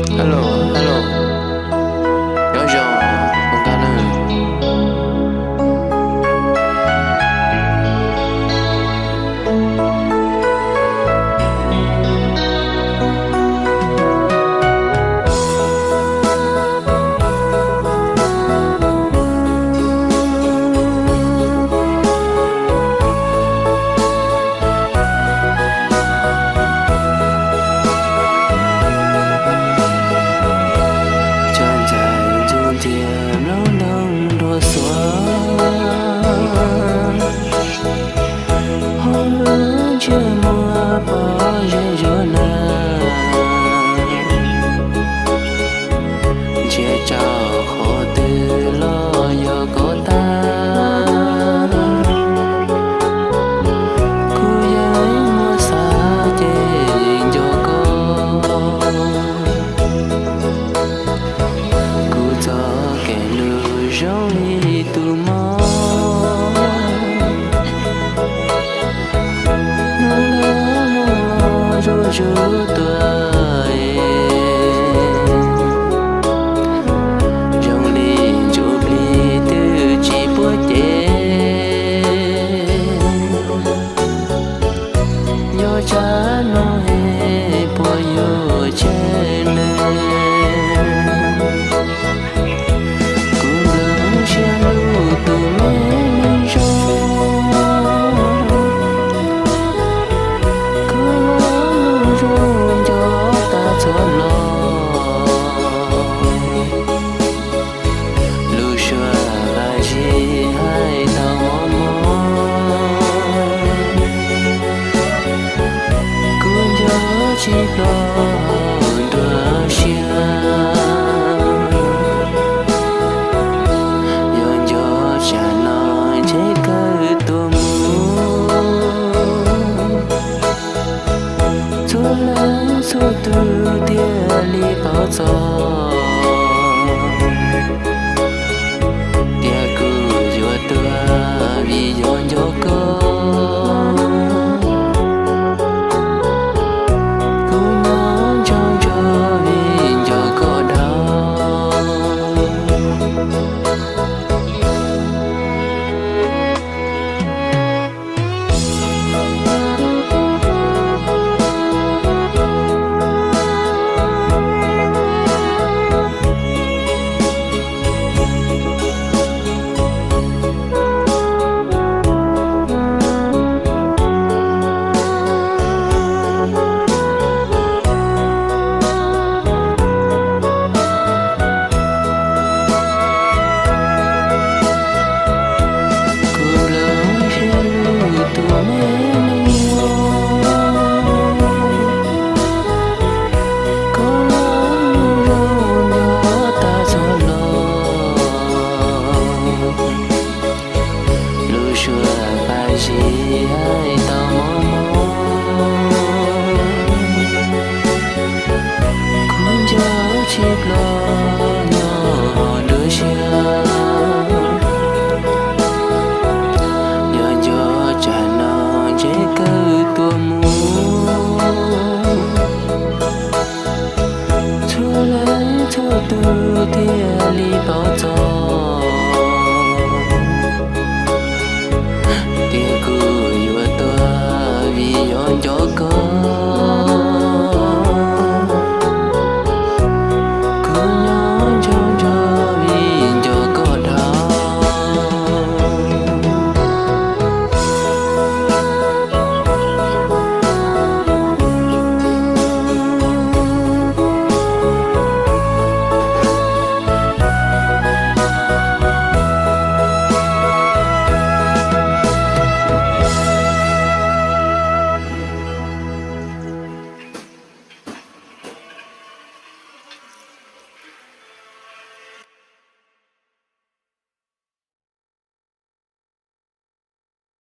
Hello, hello. Nhớ giờ con ta nè. Tròn dài chuông tiền lâu đông đua xóa. Hôm lớn chưa mùa bỏ rơi rửa nà. Chia cho khó tư lo giờ có ta. Cô gái mua xa trên cho con. Cô cho kẻ lừa dối tù mò. Nó lỡ rồi rồi tuổi. Rong đi chụp ly từ chỉ bữa đêm. Nhớ cha nói bỏ vô trên này. Cũng lớn chia lưu từ mấy rồi. Cứ lớn rồi cho ta cho lo. Lưu xưa là gì hay tao mong. Cứ nhớ chỉ lo đưa xa. Yon cho cha nói chế cơ tua mu. Chúa lớn chúa tư tia ly bảo gió. Tia cứ dùa tua vì yon cho con. Cứ nói cho vì cho có đau. Hãy tao mong cũng nhớ chiếc lo nhỏ đôi chia. Nhớ cho cha nó chế cơ tua mu. Chúa lấy chúa tư tia ly bảo gió.